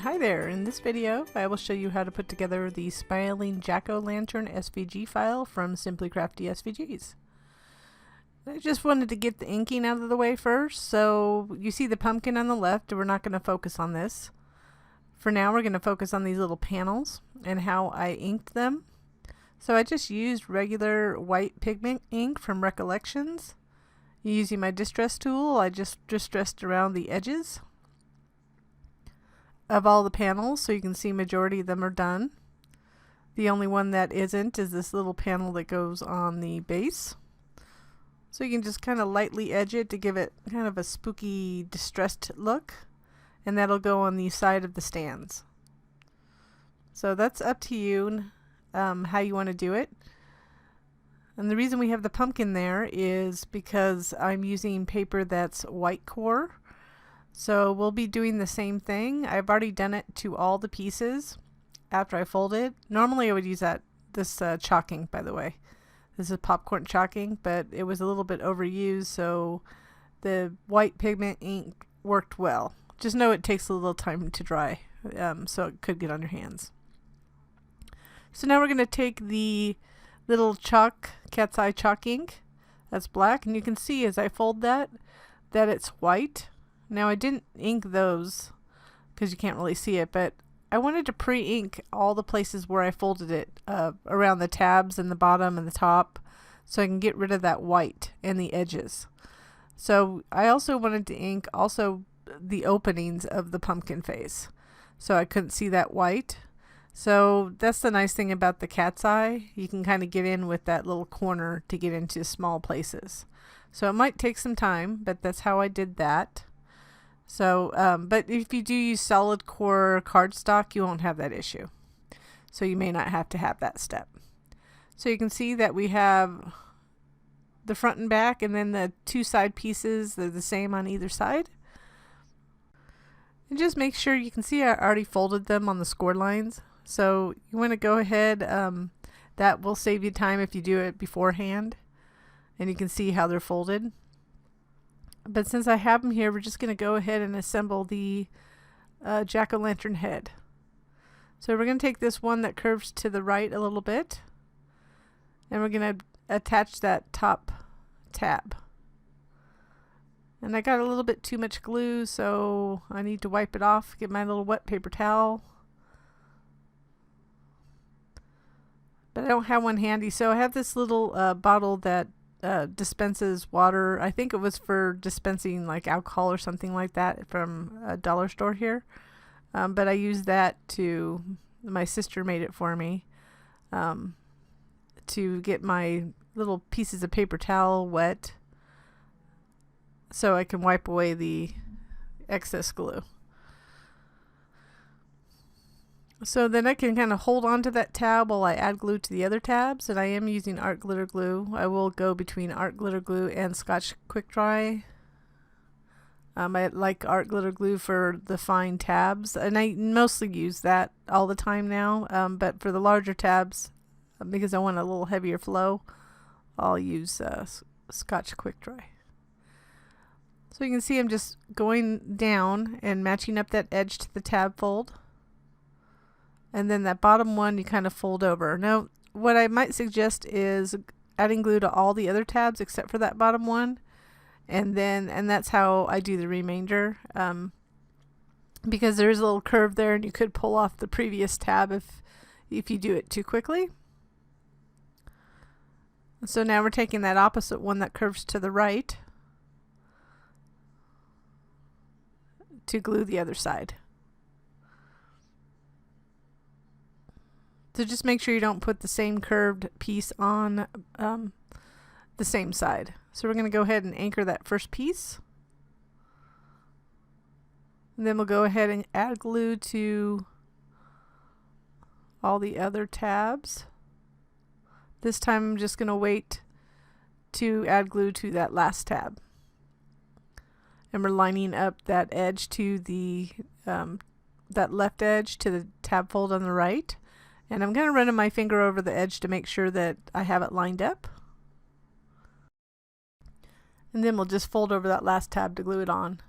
Hi there, in this video I will show you how to put together the Smiling Jack-o'-lantern SVG file from Simply Crafty SVGs. I just wanted to get the inking out of the way first, so you see the pumpkin on the left. We're not going to focus on this. For now we're going to focus on these little panels and how I inked them. So I just used regular white pigment ink from Recollections. Using my distress tool, I just distressed around the edges of all the panels, so you can see majority of them are done. The only one that isn't is this little panel that goes on the base. So you can just kind of lightly edge it to give it kind of a spooky distressed look, and that'll go on the side of the stands. So that's up to you how you want to do it. And the reason we have the pumpkin there is because I'm using paper that's white core. So we'll be doing the same thing. I've already done it to all the pieces after I fold it. Normally I would use this chalk ink, by the way. This is popcorn chalk ink, but it was a little bit overused, so the white pigment ink worked well. Just know it takes a little time to dry, so it could get on your hands. So now we're going to take the little cat's eye chalk ink that's black, and you can see as I fold that it's white. Now I didn't ink those because you can't really see it, but I wanted to pre-ink all the places where I folded it around the tabs and the bottom and the top, so I can get rid of that white and the edges. So I also wanted to ink also the openings of the pumpkin face, so I couldn't see that white. So that's the nice thing about the cat's eye. You can kind of get in with that little corner to get into small places. So it might take some time, but that's how I did that. So, but if you do use solid core cardstock, you won't have that issue. So you may not have to have that step. So you can see that we have the front and back, and then the two side pieces, they're the same on either side. And just make sure you can see I already folded them on the score lines. So you want to go ahead, that will save you time if you do it beforehand. And you can see how they're folded. But since I have them here, we're just going to go ahead and assemble the jack-o'-lantern head. So we're going to take this one that curves to the right a little bit, and we're going to attach that top tab. And I got a little bit too much glue, so I need to wipe it off, get my little wet paper towel. But I don't have one handy, so I have this little bottle that dispenses water. I think it was for dispensing like alcohol or something like that from a dollar store here, but I used that my sister made it for me to get my little pieces of paper towel wet so I can wipe away the excess glue. So then I can kind of hold on to that tab while I add glue to the other tabs, and I am using art glitter glue. I will go between art glitter glue and Scotch quick dry. I like art glitter glue for the fine tabs, and I mostly use that all the time now, but for the larger tabs, because I want a little heavier flow, I'll use Scotch quick dry. So you can see I'm just going down and matching up that edge to the tab fold. And then that bottom one you kind of fold over. Now what I might suggest is adding glue to all the other tabs except for that bottom one, and that's how I do the remainder, because there's a little curve there and you could pull off the previous tab if you do it too quickly. So now we're taking that opposite one that curves to the right to glue the other side. So just make sure you don't put the same curved piece on the same side. So we're going to go ahead and anchor that first piece. And then we'll go ahead and add glue to all the other tabs. This time I'm just going to wait to add glue to that last tab. And we're lining up that edge to the that left edge to the tab fold on the right. And I'm going to run my finger over the edge to make sure that I have it lined up. And then we'll just fold over that last tab to glue it on.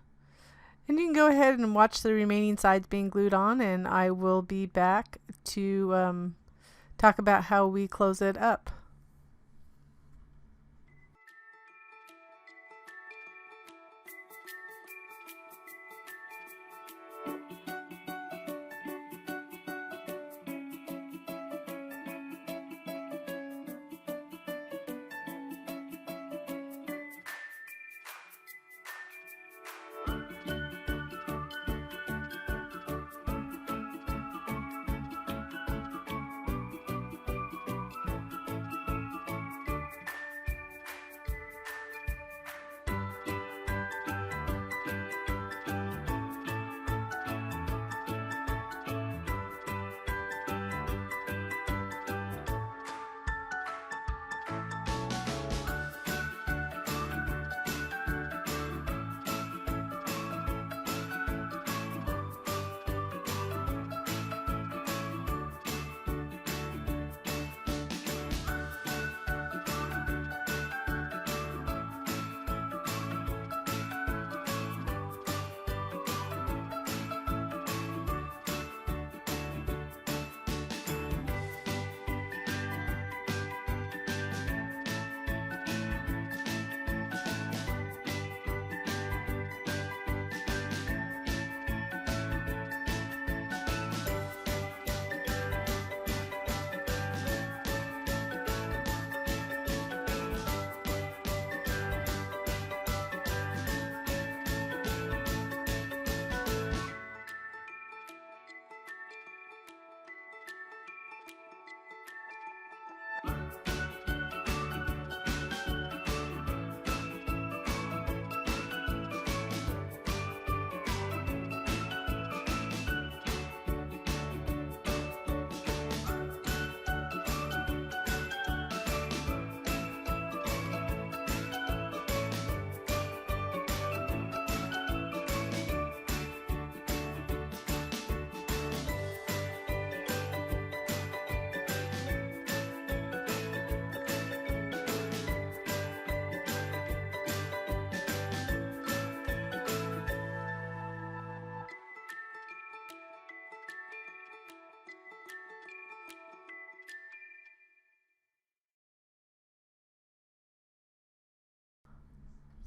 And you can go ahead and watch the remaining sides being glued on, and I will be back to talk about how we close it up.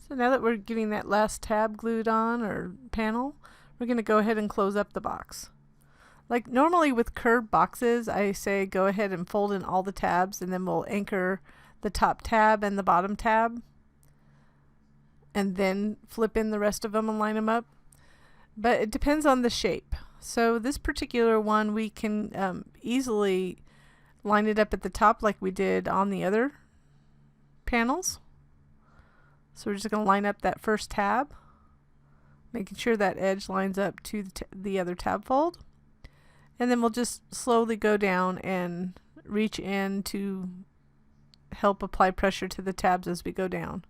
So now that we're getting that last tab glued on, or panel, we're going to go ahead and close up the box. Like normally with curved boxes, I say go ahead and fold in all the tabs, and then we'll anchor the top tab and the bottom tab, and then flip in the rest of them and line them up. But it depends on the shape. So this particular one, we can easily line it up at the top like we did on the other panels. So we're just going to line up that first tab, making sure that edge lines up to the other tab fold. And then we'll just slowly go down and reach in to help apply pressure to the tabs as we go down.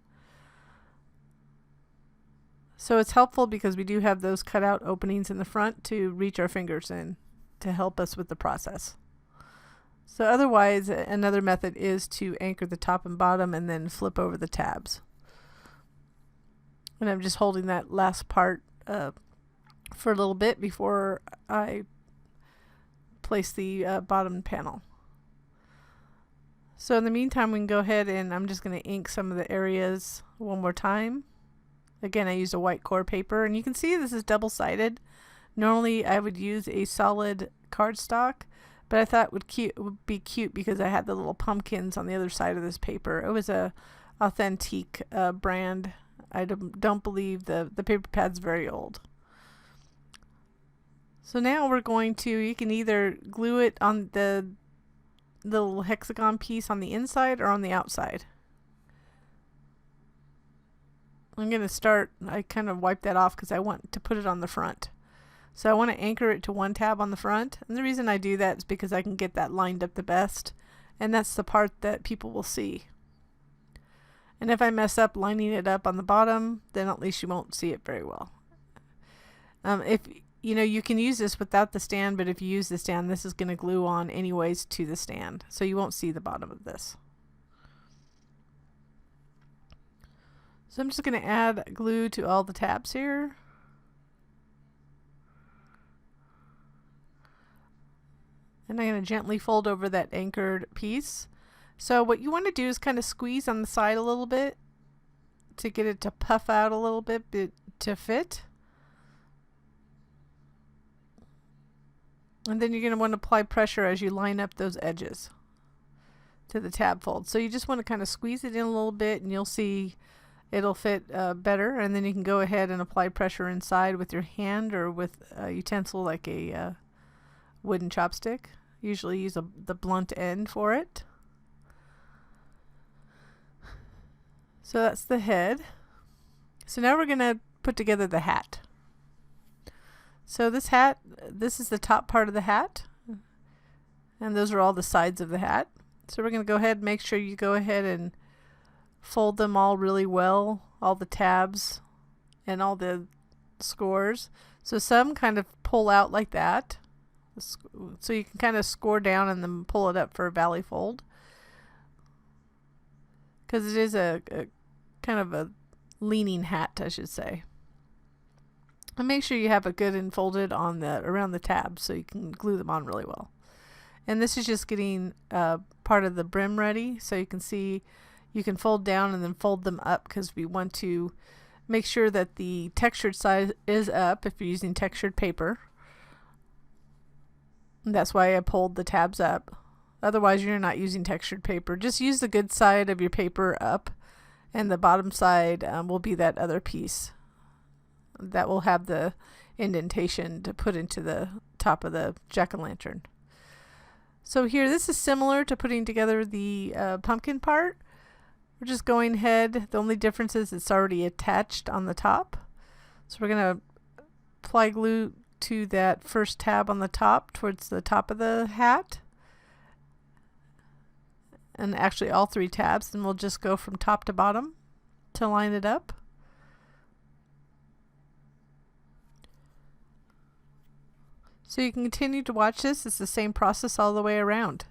So it's helpful because we do have those cutout openings in the front to reach our fingers in to help us with the process. So otherwise, another method is to anchor the top and bottom and then flip over the tabs. And I'm just holding that last part for a little bit before I place the bottom panel. So in the meantime, we can go ahead and I'm just going to ink some of the areas one more time. Again, I used a white core paper, and you can see this is double-sided. Normally I would use a solid cardstock, but I thought it would be cute because I had the little pumpkins on the other side of this paper. It was a authentic brand. I don't believe the paper pad's very old. So now we're going to, you can either glue it on the little hexagon piece on the inside or on the outside. I'm going to start, I kind of wipe that off because I want to put it on the front. So I want to anchor it to one tab on the front. And the reason I do that is because I can get that lined up the best. And that's the part that people will see. And if I mess up lining it up on the bottom, then at least you won't see it very well. If you know, you can use this without the stand, but if you use the stand, this is going to glue on anyways to the stand. So you won't see the bottom of this. So I'm just going to add glue to all the tabs here. And I'm going to gently fold over that anchored piece. So what you want to do is kind of squeeze on the side a little bit to get it to puff out a little bit to fit. And then you're going to want to apply pressure as you line up those edges to the tab fold. So you just want to kind of squeeze it in a little bit and you'll see it'll fit better. And then you can go ahead and apply pressure inside with your hand or with a utensil like a wooden chopstick. Usually use the blunt end for it. So that's the head. So now we're going to put together the hat. So this hat, this is the top part of the hat, and those are all the sides of the hat. So we're going to go ahead and make sure you go ahead and fold them all really well, all the tabs and all the scores. So some kind of pull out like that, so you can kind of score down and then pull it up for a valley fold, because it is a kind of a leaning hat, I should say. And make sure you have it good and folded on around the tabs so you can glue them on really well. And this is just getting part of the brim ready, so you can see you can fold down and then fold them up, because we want to make sure that the textured side is up if you're using textured paper. And that's why I pulled the tabs up. Otherwise you're not using textured paper. Just use the good side of your paper up, and the bottom side will be that other piece that will have the indentation to put into the top of the jack-o'-lantern. So here, this is similar to putting together the pumpkin part. We're just going ahead. The only difference is it's already attached on the top. So we're going to apply glue to that first tab on the top towards the top of the hat. And actually all three tabs, and we'll just go from top to bottom to line it up. So you can continue to watch this. It's the same process all the way around.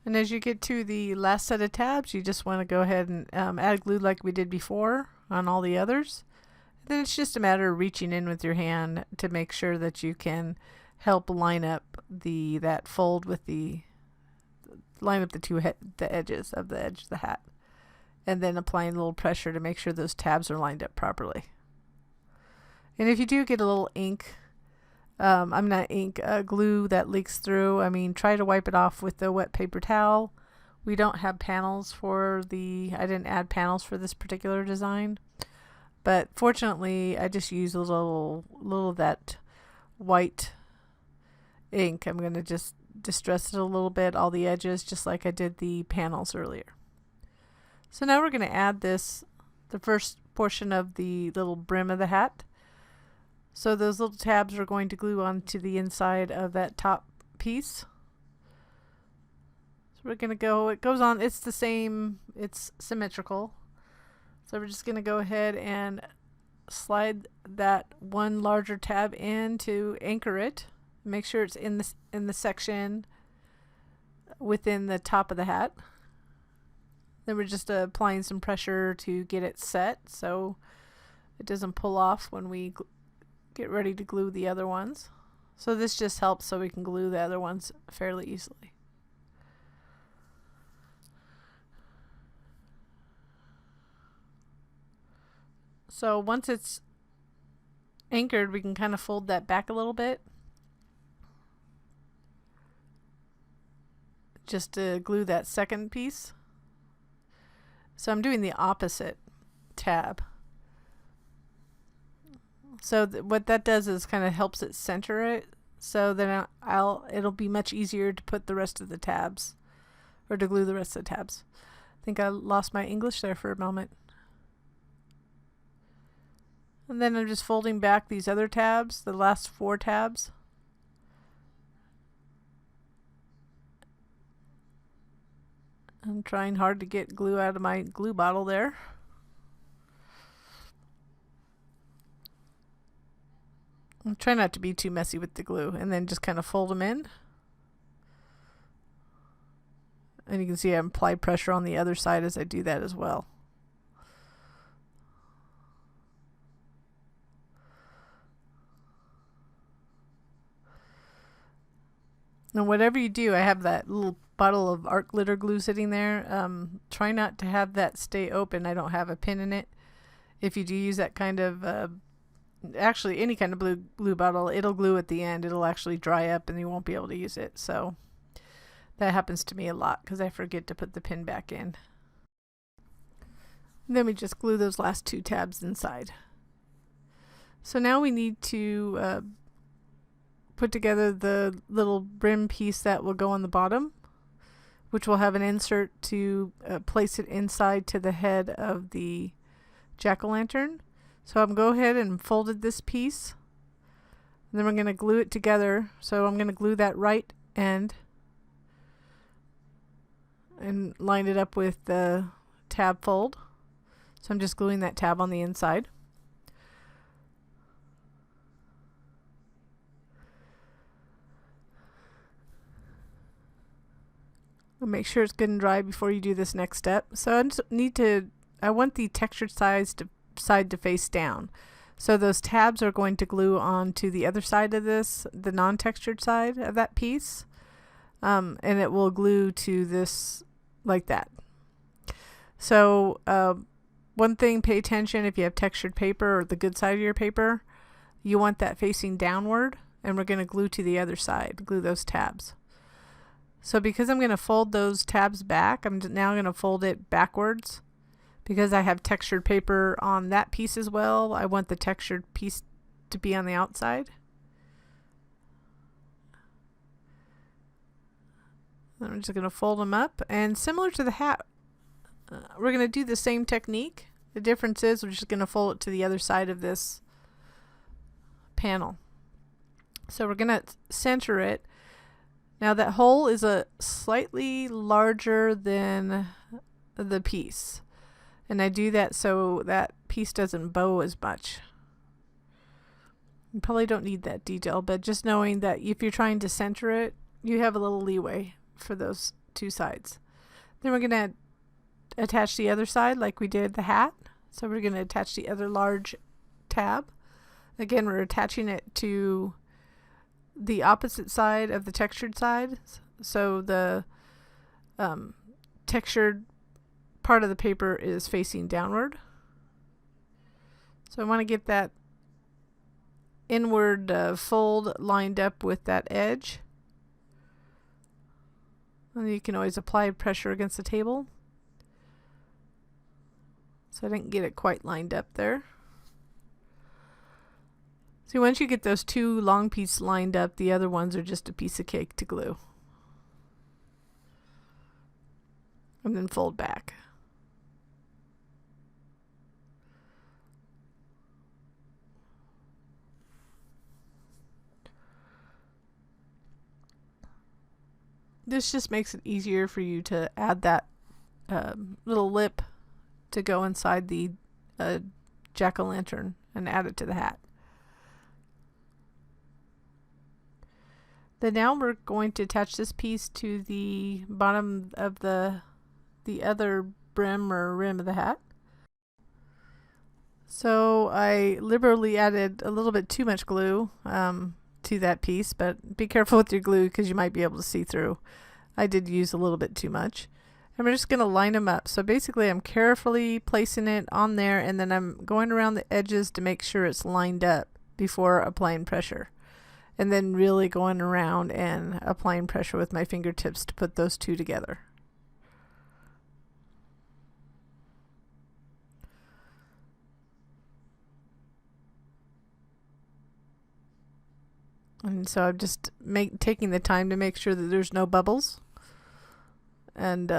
And as you get to the last set of tabs, you just want to go ahead and add glue like we did before on all the others. Then it's just a matter of reaching in with your hand to make sure that you can help line up that fold with line up the edges of the edge of the hat, and then applying a little pressure to make sure those tabs are lined up properly. And if you do get a little ink, glue that leaks through, I mean, try to wipe it off with the wet paper towel. We don't have panels I didn't add panels for this particular design, but fortunately I just use a little of that white ink. I'm going to just distress it a little bit, all the edges, just like I did the panels earlier. So now we're going to add the first portion of the little brim of the hat. So those little tabs are going to glue onto the inside of that top piece. So we're going to go, it goes on, it's the same, it's symmetrical. So we're just going to go ahead and slide that one larger tab in to anchor it. Make sure it's in the section within the top of the hat. Then we're just applying some pressure to get it set so it doesn't pull off when we get ready to glue the other ones. So this just helps so we can glue the other ones fairly easily. So once it's anchored, we can kind of fold that back a little bit just to glue that second piece. So I'm doing the opposite tab. So what that does is kind of helps it center it, so then it'll be much easier to put the rest of the tabs, or to glue the rest of the tabs. I think I lost my English there for a moment. And then I'm just folding back these other tabs, the last 4 tabs. I'm trying hard to get glue out of my glue bottle there. I'll try not to be too messy with the glue, and then just kind of fold them in. And you can see I apply pressure on the other side as I do that as well. And whatever you do, I have that little bottle of art glitter glue sitting there. Try not to have that stay open. I don't have a pin in it. If you do use that kind of, actually any kind of glue bottle, it'll glue at the end. It'll actually dry up and you won't be able to use it. So that happens to me a lot because I forget to put the pin back in. Then we just glue those last 2 tabs inside. So now we need to put together the little brim piece that will go on the bottom, which will have an insert to place it inside to the head of the jack-o'-lantern. So I'm go ahead and folded this piece, and then we're going to glue it together. So I'm going to glue that right end and line it up with the tab fold. So I'm just gluing that tab on the inside. Make sure it's good and dry before you do this next step. So I want the textured side to face down. So those tabs are going to glue onto the other side of this, the non-textured side of that piece. And it will glue to this like that. So one thing, pay attention if you have textured paper or the good side of your paper, you want that facing downward, and we're going to glue to the other side, glue those tabs. So because I'm going to fold those tabs back, I'm now going to fold it backwards. Because I have textured paper on that piece as well, I want the textured piece to be on the outside. I'm just going to fold them up, and similar to the hat, we're going to do the same technique. The difference is we're just going to fold it to the other side of this panel. So we're going to center it. Now that hole is a slightly larger than the piece, and I do that so that piece doesn't bow as much. You probably don't need that detail, but just knowing that if you're trying to center it, you have a little leeway for those two sides. Then we're going to attach the other side like we did the hat. So we're going to attach the other large tab. Again, we're attaching it to the opposite side of the textured side. So the textured part of the paper is facing downward. So I want to get that inward fold lined up with that edge. And you can always apply pressure against the table. So I didn't get it quite lined up there. So once you get those two long pieces lined up, the other ones are just a piece of cake to glue. And then fold back. This just makes it easier for you to add that little lip to go inside the jack-o'-lantern and add it to the hat. Then now we're going to attach this piece to the bottom of the other brim or rim of the hat. So I liberally added a little bit too much glue to that piece, but be careful with your glue because you might be able to see through. I did use a little bit too much. And we're just going to line them up. So basically I'm carefully placing it on there, and then I'm going around the edges to make sure it's lined up before applying pressure. And then really going around and applying pressure with my fingertips to put those two together. And so I'm just taking the time to make sure that there's no bubbles. And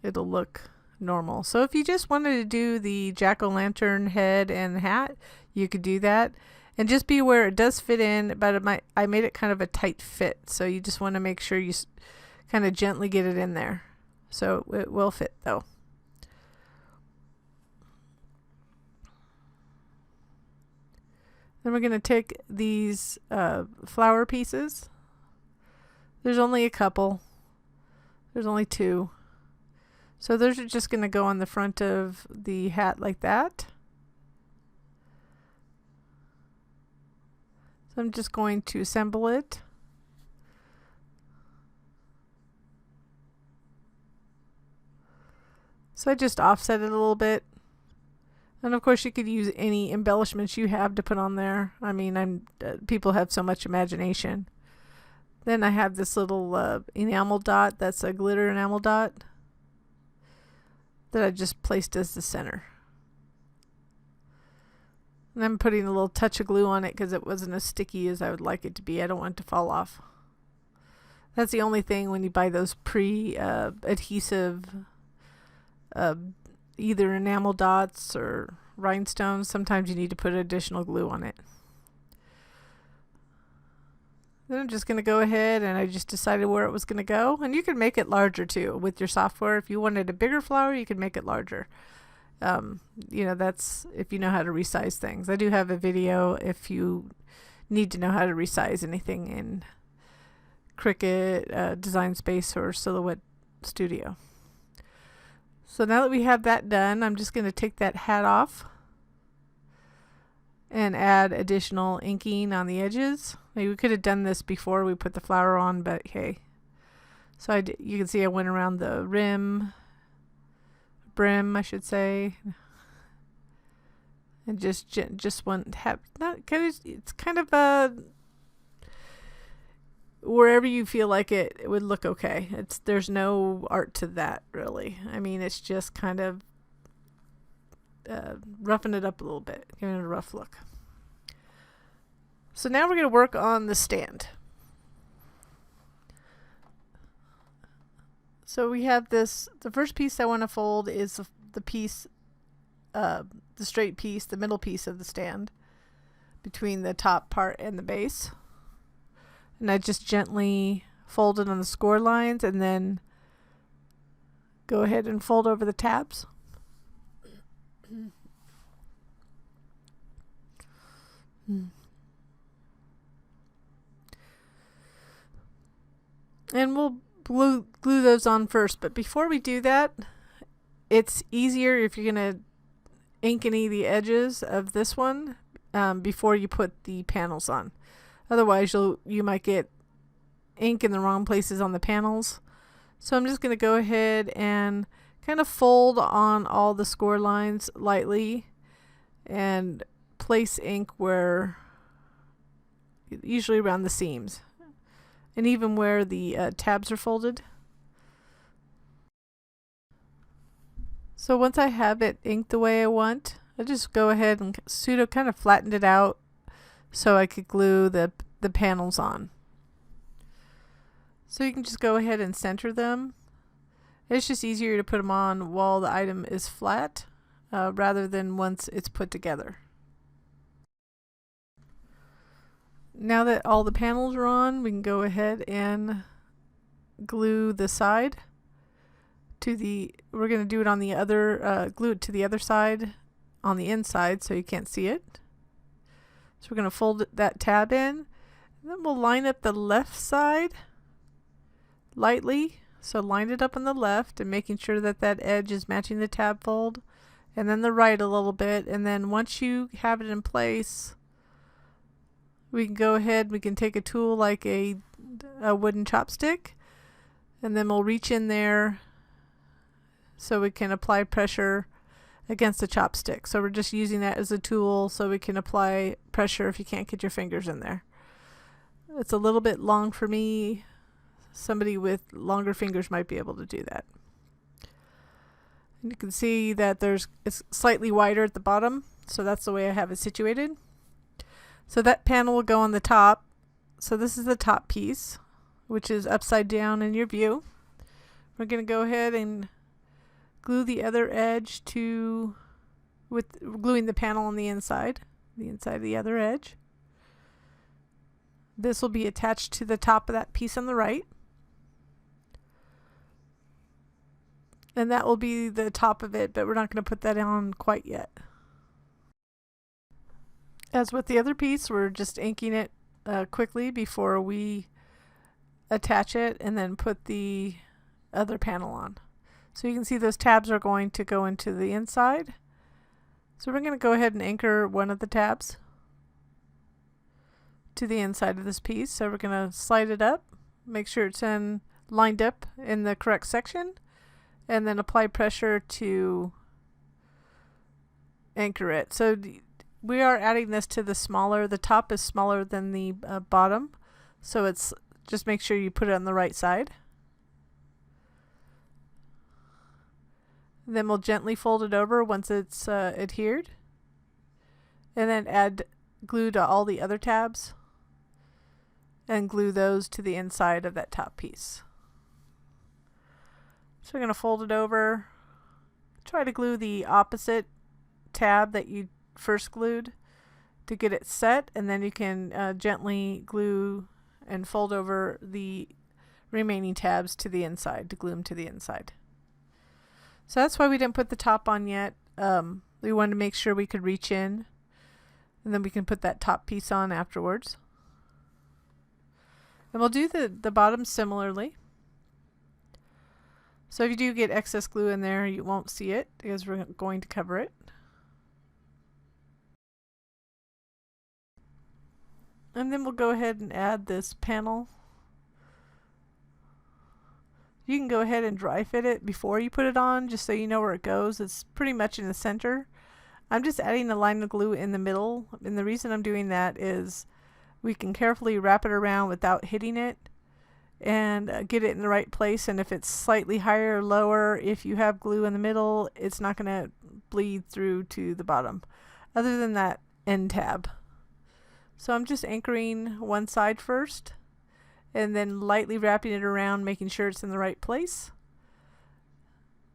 it'll look normal. So if you just wanted to do the jack-o'-lantern head and hat, you could do that. And just be aware it does fit in, but I made it kind of a tight fit. So you just want to make sure you kind of gently get it in there. So it will fit though. Then we're going to take these flower pieces. There's only a couple. There's only two. So those are just going to go on the front of the hat like that. So I'm just going to assemble it. So I just offset it a little bit. And of course you could use any embellishments you have to put on there. I mean, people have so much imagination. Then I have this little enamel dot. That's a glitter enamel dot that I just placed as the center. And I'm putting a little touch of glue on it because it wasn't as sticky as I would like it to be. I don't want it to fall off. That's the only thing when you buy those adhesive either enamel dots or rhinestones, sometimes you need to put additional glue on it. Then I'm just going to go ahead, and I just decided where it was going to go. And you can make it larger too with your software. If you wanted a bigger flower, you could make it larger. You know, that's if you know how to resize things. I do have a video if you need to know how to resize anything in Cricut, Design Space, or Silhouette Studio. So now that we have that done, I'm just going to take that hat off and add additional inking on the edges. Maybe we could have done this before we put the flower on, but hey. So you can see I went around the brim, I should say, and just one it's kind of wherever you feel like it would look okay. There's no art to that really. I mean, it's just kind of roughing it up a little bit, giving it a rough look. So now we're going to work on the stand. So we have this, the first piece I want to fold is the piece, the straight piece, the middle piece of the stand between the top part and the base. And I just gently fold it on the score lines and then go ahead and fold over the tabs. And we'll glue those on first. But before we do that, it's easier if you're going to ink any of the edges of this one before you put the panels on. Otherwise, you might get ink in the wrong places on the panels. So I'm just going to go ahead and kind of fold on all the score lines lightly and place ink where, usually around the seams, and even where the tabs are folded. So once I have it inked the way I want, I just go ahead and pseudo kind of flattened it out so I could glue the panels on. So you can just go ahead and center them. It's just easier to put them on while the item is flat rather than once it's put together. Now that all the panels are on, we can go ahead and glue the side to the, we're going to do it on the other, glue it to the other side on the inside so you can't see it. So we're going to fold that tab in, and then we'll line up the left side lightly. So line it up on the left and making sure that that edge is matching the tab fold, and then the right a little bit. And then once you have it in place, we can go ahead, we can take a tool like a wooden chopstick, and then we'll reach in there so we can apply pressure against the chopstick. So we're just using that as a tool so we can apply pressure if you can't get your fingers in there. It's a little bit long for me. Somebody with longer fingers might be able to do that. And you can see that it's slightly wider at the bottom, so that's the way I have it situated. So that panel will go on the top. So this is the top piece, which is upside down in your view. We're going to go ahead and glue the other edge with gluing the panel on the inside of the other edge. This will be attached to the top of that piece on the right. And that will be the top of it, but we're not going to put that on quite yet. As with the other piece, we're just inking it quickly before we attach it and then put the other panel on. So you can see those tabs are going to go into the inside. So we're going to go ahead and anchor one of the tabs to the inside of this piece. So we're going to slide it up, make sure it's lined up in the correct section, and then apply pressure to anchor it. So we are adding this to the top is smaller than the bottom, so it's just make sure you put it on the right side. Then we'll gently fold it over once it's adhered, and then add glue to all the other tabs and glue those to the inside of that top piece. So we're going to fold it over, try to glue the opposite tab that you first glued to get it set, and then you can gently glue and fold over the remaining tabs to the inside to glue them to the inside. So that's why we didn't put the top on yet. We wanted to make sure we could reach in, and then we can put that top piece on afterwards. And we'll do the bottom similarly. So if you do get excess glue in there, you won't see it because we're going to cover it. And then we'll go ahead and add this panel. You can go ahead and dry fit it before you put it on, just so you know where it goes. It's pretty much in the center. I'm just adding a line of glue in the middle, and the reason I'm doing that is we can carefully wrap it around without hitting it and get it in the right place. And if it's slightly higher or lower, if you have glue in the middle, it's not going to bleed through to the bottom, other than that end tab. So I'm just anchoring one side first, and then lightly wrapping it around, making sure it's in the right place,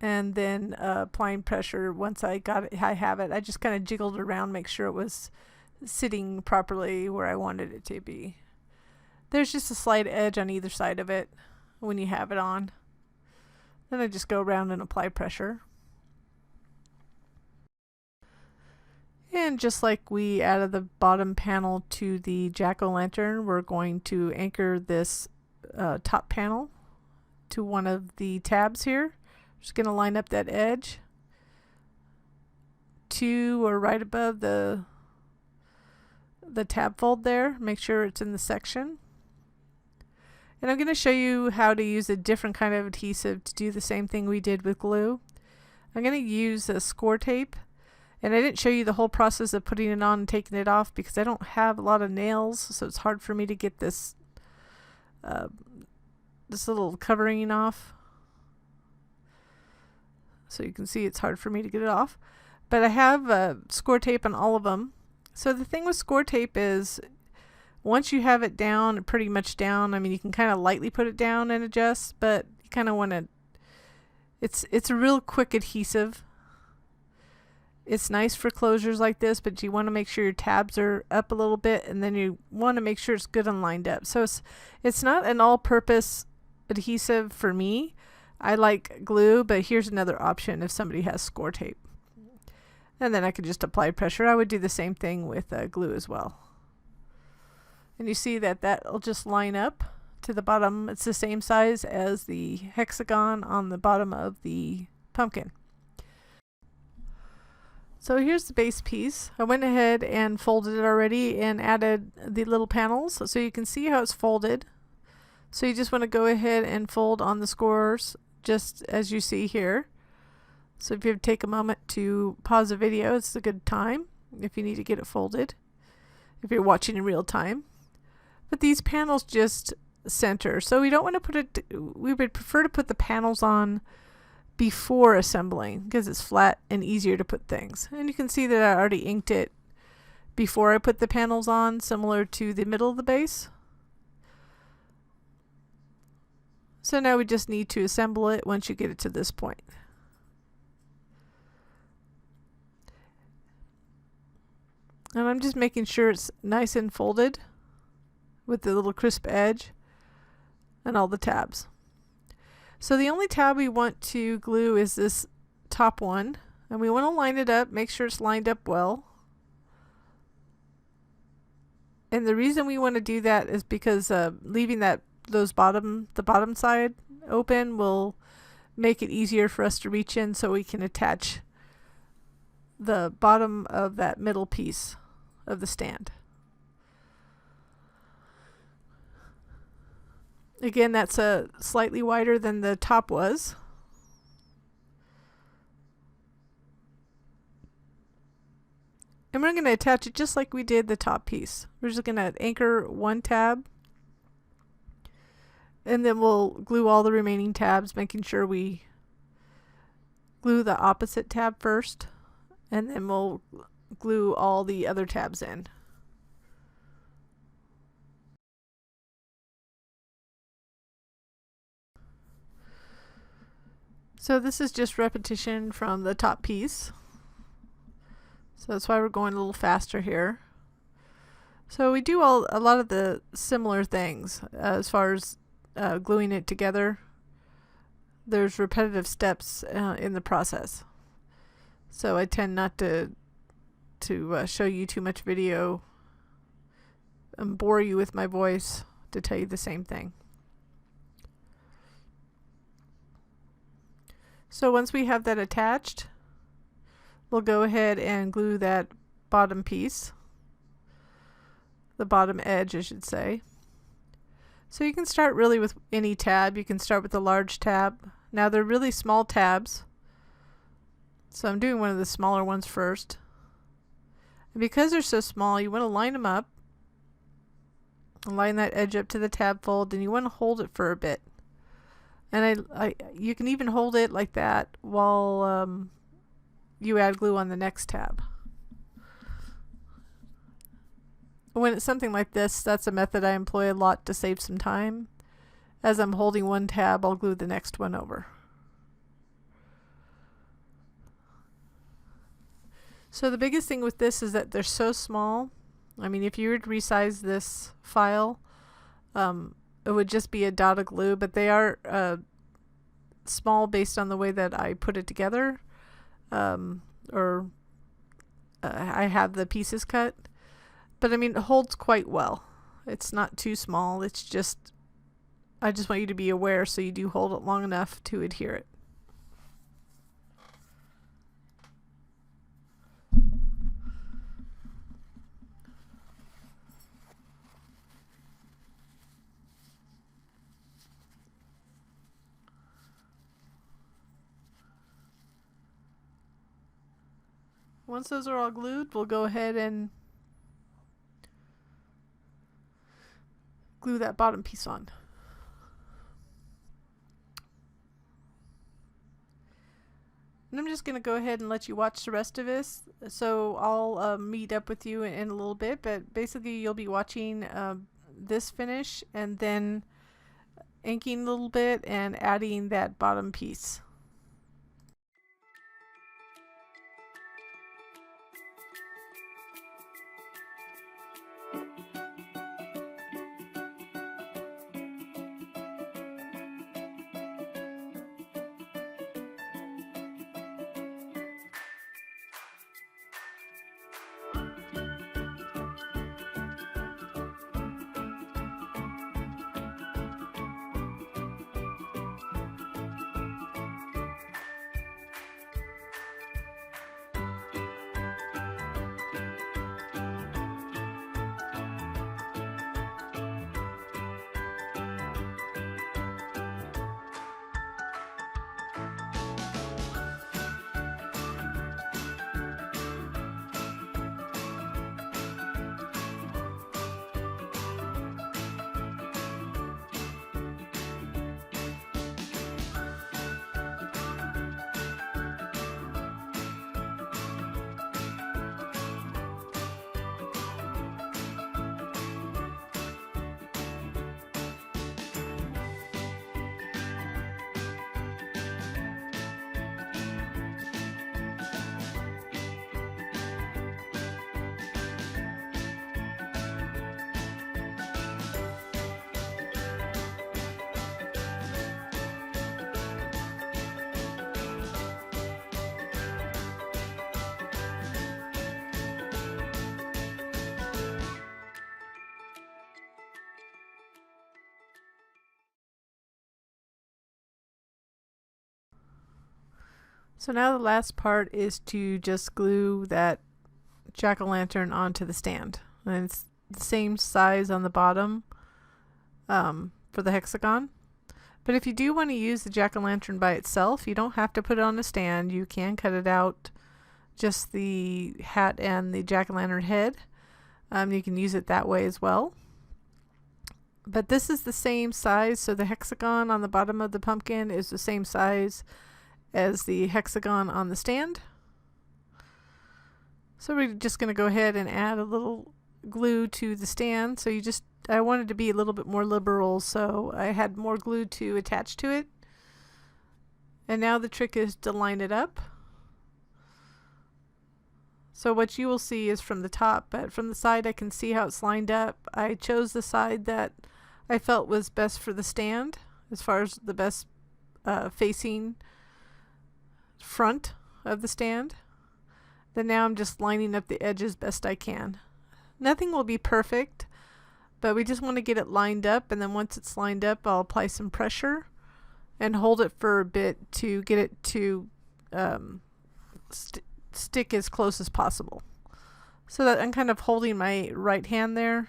and then applying pressure. Once I have it, I just kind of jiggled it around, make sure it was sitting properly where I wanted it to be. There's just a slight edge on either side of it when you have it on. Then I just go around and apply pressure. And just like we added the bottom panel to the jack-o'-lantern, we're going to anchor this top panel to one of the tabs here. Just going to line up that edge to or right above the tab fold there. Make sure it's in the section. And I'm going to show you how to use a different kind of adhesive to do the same thing we did with glue. I'm going to use a score tape. And I didn't show you the whole process of putting it on and taking it off because I don't have a lot of nails, so it's hard for me to get this this little covering off. So you can see it's hard for me to get it off. But I have score tape on all of them. So the thing with score tape is once you have it down, pretty much down, I mean you can kind of lightly put it down and adjust, but you kind of want to, it's a real quick adhesive. It's nice for closures like this, but you want to make sure your tabs are up a little bit, and then you want to make sure it's good and lined up. So it's not an all-purpose adhesive for me. I like glue, but here's another option if somebody has score tape. And then I could just apply pressure. I would do the same thing with glue as well. And you see that that'll just line up to the bottom. It's the same size as the hexagon on the bottom of the pumpkin. So here's the base piece. I went ahead and folded it already and added the little panels so you can see how it's folded. So you just want to go ahead and fold on the scores just as you see here. So if you take a moment to pause the video, it's a good time if you need to get it folded, if you're watching in real time. But these panels just center. So we don't want to put it, we would prefer to put the panels on before assembling because it's flat and easier to put things. And you can see that I already inked it before I put the panels on, similar to the middle of the base. So now we just need to assemble it once you get it to this point. And I'm just making sure it's nice and folded with the little crisp edge and all the tabs. So the only tab we want to glue is this top one, and we want to line it up, make sure it's lined up well. And the reason we want to do that is because leaving the bottom side open will make it easier for us to reach in so we can attach the bottom of that middle piece of the stand. Again, that's slightly wider than the top was. And we're going to attach it just like we did the top piece. We're just going to anchor one tab, and then we'll glue all the remaining tabs, making sure we glue the opposite tab first, and then we'll glue all the other tabs in. So this is just repetition from the top piece. So that's why we're going a little faster here. So we do a lot of the similar things as far as gluing it together. There's repetitive steps in the process. So I tend not to show you too much video and bore you with my voice to tell you the same thing. So once we have that attached, we'll go ahead and glue that bottom piece, the bottom edge I should say. So you can start really with any tab. You can start with the large tab. Now they're really small tabs, so I'm doing one of the smaller ones first. And because they're so small, you want to line them up, line that edge up to the tab fold, and you want to hold it for a bit. And you can even hold it like that while you add glue on the next tab. When it's something like this, that's a method I employ a lot to save some time. As I'm holding one tab, I'll glue the next one over. So the biggest thing with this is that they're so small. I mean, if you were to resize this file, it would just be a dot of glue, but they are small based on the way that I put it together, I have the pieces cut. But I mean, it holds quite well. It's not too small. It's just I just want you to be aware so you do hold it long enough to adhere it. Once those are all glued, we'll go ahead and glue that bottom piece on. And I'm just going to go ahead and let you watch the rest of this. So I'll meet up with you in a little bit, but basically you'll be watching this finish and then inking a little bit and adding that bottom piece. So now the last part is to just glue that jack-o'-lantern onto the stand. And it's the same size on the bottom for the hexagon. But if you do want to use the jack-o'-lantern by itself, you don't have to put it on a stand. You can cut it out, just the hat and the jack-o'-lantern head. You can use it that way as well. But this is the same size, so the hexagon on the bottom of the pumpkin is the same size as the hexagon on the stand. So we're just going to go ahead and add a little glue to the stand. So I wanted to be a little bit more liberal, so I had more glue to attach to it. And now the trick is to line it up. So what you will see is from the top, but from the side I can see how it's lined up. I chose the side that I felt was best for the stand, as far as the best facing front of the stand. Then now I'm just lining up the edges best I can. Nothing will be perfect, but we just want to get it lined up, and then once it's lined up I'll apply some pressure and hold it for a bit to get it to stick as close as possible. So that I'm kind of holding my right hand there,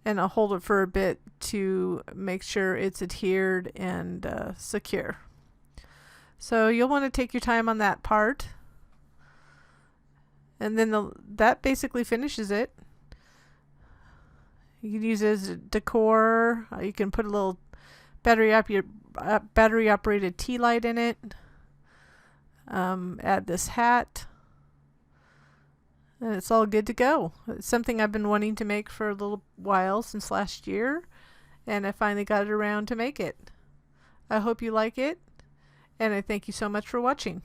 and I'll hold it for a bit to make sure it's adhered and secure. So you'll want to take your time on that part, and then that basically finishes it. You can use it as decor. You can put a little battery operated tea light in it. Add this hat, and it's all good to go. It's something I've been wanting to make for a little while, since last year, and I finally got it around to make it. I hope you like it, and I thank you so much for watching.